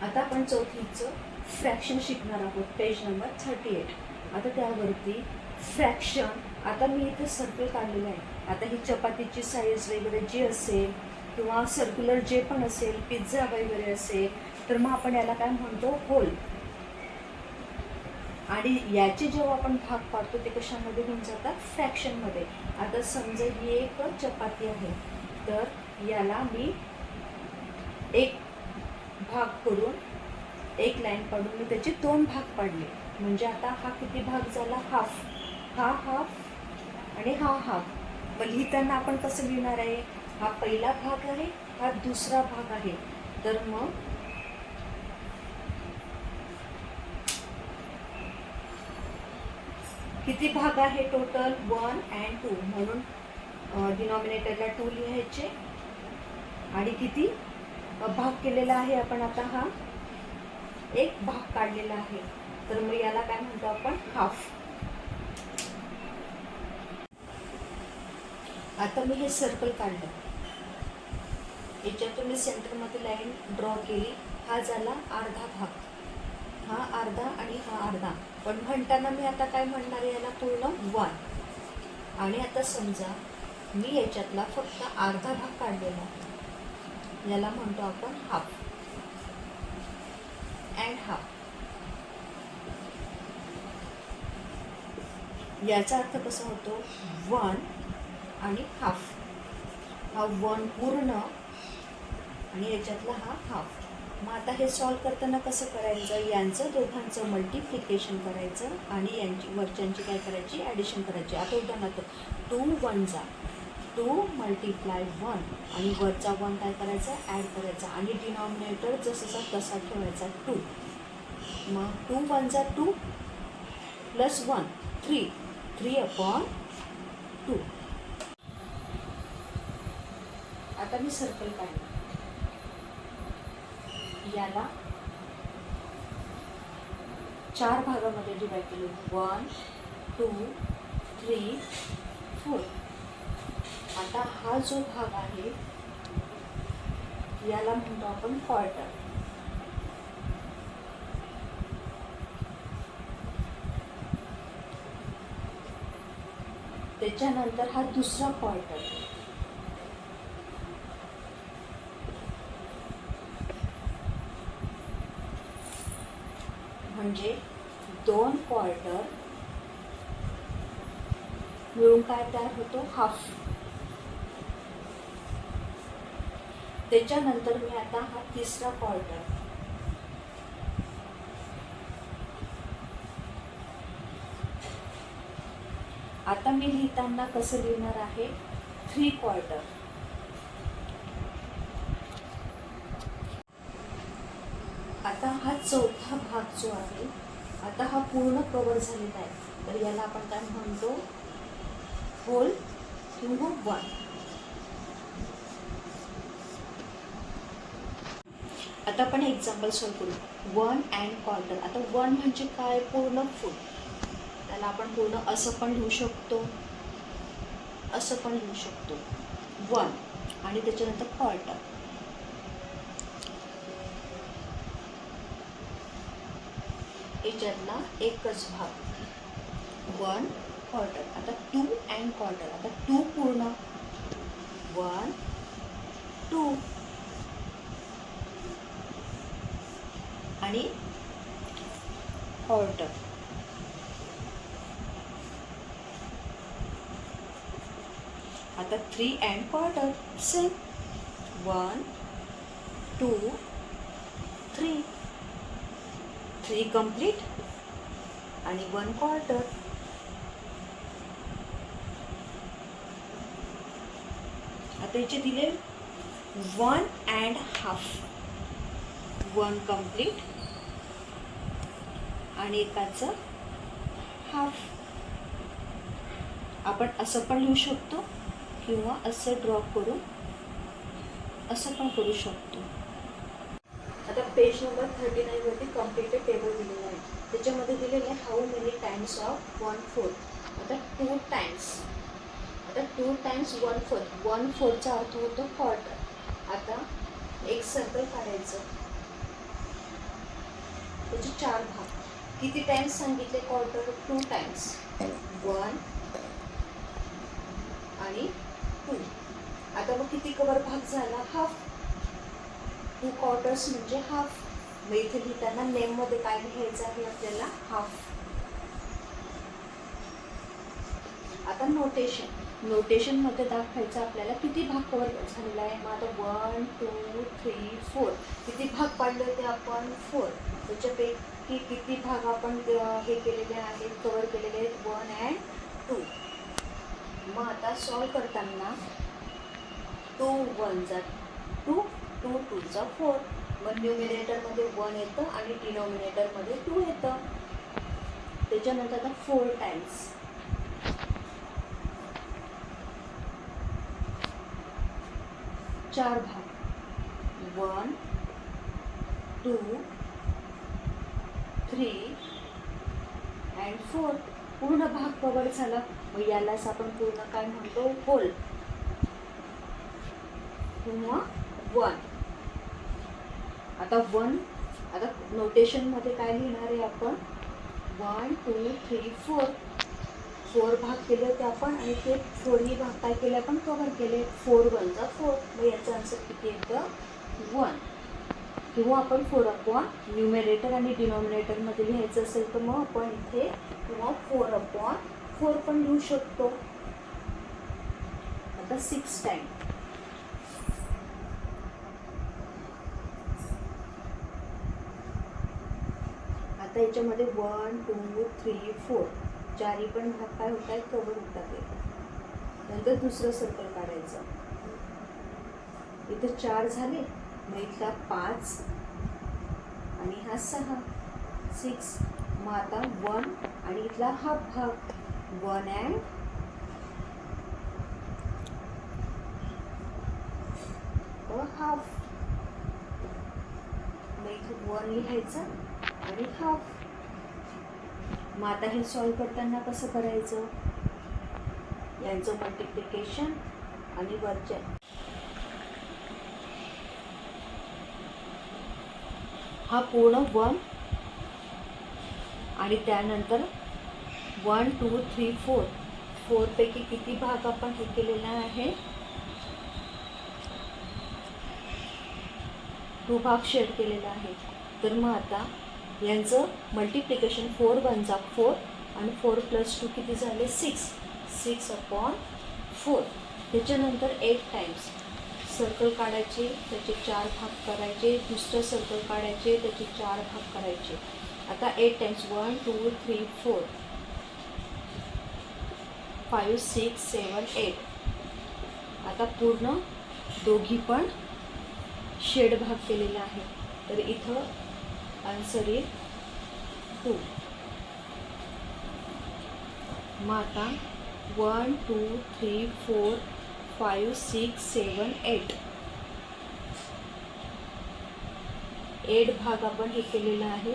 आता आपण चौथीचं फ्रॅक्शन शिकणार आहोत, पेज नंबर 38. आता त्यावरती फ्रॅक्शन, आता मी इथे सर्कल काढलेलं आहे. आता ही चपातीची साईज वगैरे जी असेल किंवा सर्क्युलर जे पण असेल, पिझ्झा वगैरे असेल, तर मग आपण याला काय म्हणतो, होल. आणि याचे जेव्हा आपण भाग पाडतो ते कशामध्ये होऊन जातात, फ्रॅक्शनमध्ये. आता समजा ही एक चपाती आहे, तर याला मी एक भाग करून, एक लाईन काढून मी त्याचे 2 भाग पाडले. म्हणजे आता हा किती भाग झाला, हाफ. हा हाफ आणि हा हाफ. मग लिहिताना आपण कसं लिहिणार आहे, हा पहिला भाग आहे, हा दुसरा भाग आहे. तर मग किती भाग आहे टोटल, 1 and 2. म्हणून डिनॉमिनेटरला 2 लिहायचे. आणि किती भाग केलेला आहे आपण, आता हा एक भाग काढलेला आहे, तर मग याला काय म्हणतो आपण, हाफ. आता मी हे सर्कल काढलं, याच्यातून मी सेंटरमध्ये लाईन ड्रॉ केली. हा झाला अर्धा भाग, हा अर्धा आणि हा अर्धा. पण म्हणताना मी आता काय म्हणणार आहे, याला पूर्ण 1. आणि आता समजा मी याच्यातला फक्त अर्धा भाग काढलेला आहे, याला म्हणतो आपण हाफ अँड हाफ. याचा अर्थ कसा होतो, 1 आणि हाफ. हा 1 पूर्ण आणि याच्यातला हा हाफ. मग आता हे सॉल्व करताना कसं करायचं, यांचं दोघांचं मल्टिप्लिकेशन करायचं आणि यांची वरच्यांची काय करायची, ॲडिशन करायची. आता उदाहरणार्थ 2 1 जा 2 मल्टिप्लाय 1 आणि वरचा 1 काय करायचा, ॲड करायचा आणि डिनॉमिनेटर जसा तसा ठेवायचा 2. मग 2 1 जा 2 प्लस 1 3 3/2. आता मी सर्कल काढलं, याला 4 भागामध्ये डिवाइड केलं, 1 2 3 4. आता हा जो भाग आहे याला म्हणतो आपण क्वार्टर. त्याच्यानंतर हा दुसरा क्वार्टर. म्हणजे 2 क्वार्टर मिळून काय तयार होतो, हाफ. त्याच्यानंतर मी आता हा तिसरा क्वार्टर, आता मी लिहिताना कसं लिहिणार आहे, 3 क्वार्टर. आता हा चौथा भाग जो आहे, आता हा पूर्ण कव्हर झालेला आहे, तर याला आपण काय म्हणतो, होल किंवा 1. आता आपण एक्झाम्पल सॉल्व करू, 1 अँड क्वार्टर. आता 1 म्हणजे काय, पूर्ण फुल. त्याला आपण पूर्ण असं पण लिहू शकतो, असं पण लिहू शकतो, 1 आणि त्याच्यानंतर क्वार्टर. याच्यातला एकच भाग 1 क्वार्टर. आता 2 अँड क्वार्टर. आता 2 पूर्ण, 1 2 आणि क्वार्टर. आता 3 अँड क्वार्टर, सेम, 1 2 3 3 कंप्लीट आणि 1 क्वार्टर. आता याचे दिले 1 अँड हाफ, 1 कंप्लीट आणि एकाचं हाफ. आपण असं पण लिहू शकतो किंवा असं ड्रॉ करून असं पण करू शकतो. आता पेज नंबर 39 वरती कम्प्लीटेड टेबल दिलेलं आहे, त्याच्यामध्ये दिलेलं आहे हाऊ मेनी टाइम्स ऑफ 1/4. आता 2 टाइम्स, आता 2 टाइम्स 1/4, 1/4चा अर्थ होतो क्वार्टर. आता एक सर्कल काढायचं, त्याचे 4 भाग. किती टाइम्स सांगितले क्वार्टर? 2 टाइम्स. 1 आणि 2. आता मग किती कवर भाग झाला? हाफ. 2 क्वार्टर्स म्हणजे हाफ. मग इथे लिहिताना नेममध्ये काय लिहायचं आहे आपल्याला? हाफ. आता नोटेशनमध्ये दाखवायचं आपल्याला किती भाग कवर झालेला आहे. मग आता 1 2 3 4 किती भाग पाडले होते आपण? 4. त्याच्यापैकी किती भाग आपण हे केलेले आहेत, कवर केलेले आहेत? 1 and 2. मग आता सॉल्व करताना 2 1 जा 2, 2 2 जा 4. मग न्यूमिनेटरमध्ये 1 येतं आणि डिनॉमिनेटरमध्ये 2 येतं. त्याच्यानंतर आता 4 टाइम्स. 4 भाग. 1 2 3 and 4. पूर्ण भाग कव्हर झाला. मग यालाच आपण पूर्ण काय म्हणतो? होल किंवा 1. आता नोटेशनमध्ये काय लिहिणार आहे आपण? 1 2 3 4. 4 भाग केले होते आपण आणि ते 4ही भाग काय केले आपण? कव्हर केले. 4 1 जा 4. मग याचा आन्सर किती येतं? 1. किंवा आपण 4 न्यूमेरेटर आणि डिनॉमिनेटरमध्ये लिहायचं असेल तर मग आपण इथे किंवा 4 पण लिहू शकतो. आता 6 टाइम. आता याच्यामध्ये 1 2 3 4 4ही पण भाग काय होत आहेत? कव्हर होतात. नंतर दुसरं सर्कल काढायचं. इथे 4 झाले. मग इथला 5 आणि हा 6 6. मग आता 1 आणि इथला हाफ भाग 1 and हाफ. मग इथे 1 लिहायचं आणि हाफ. मग आता हे सॉल्व करताना कसं करायचं? यांचं मल्टिप्लिकेशन आणि वरच्या हा पूर्ण 1 आणि त्यानंतर 1 2 3 4. 4 पैकी किती भाग आपण हे केलेला आहे? 2 भाग शेअर केलेला आहे. तर मग आता यांचं मल्टिप्लिकेशन 4 1 जा 4 आणि 4 + 2 किती झाले? 6. 6/4. त्याच्यानंतर 8 टाइम्स सर्कल काढायचे, त्याचे 4 भाग करायचे. दुसरं सर्कल काढायचे, त्याचे 4 भाग करायचे. आता 8 टाइम्स 1 2 3 4 5 6 7 8. आता पूर्ण दोघी पण शेड भाग केलेला आहे. तर इथं आन्सर येईल 2. मग आता 1 2 3 4 5 6 7 8. 8 भाग आपण हे केलेला आहे.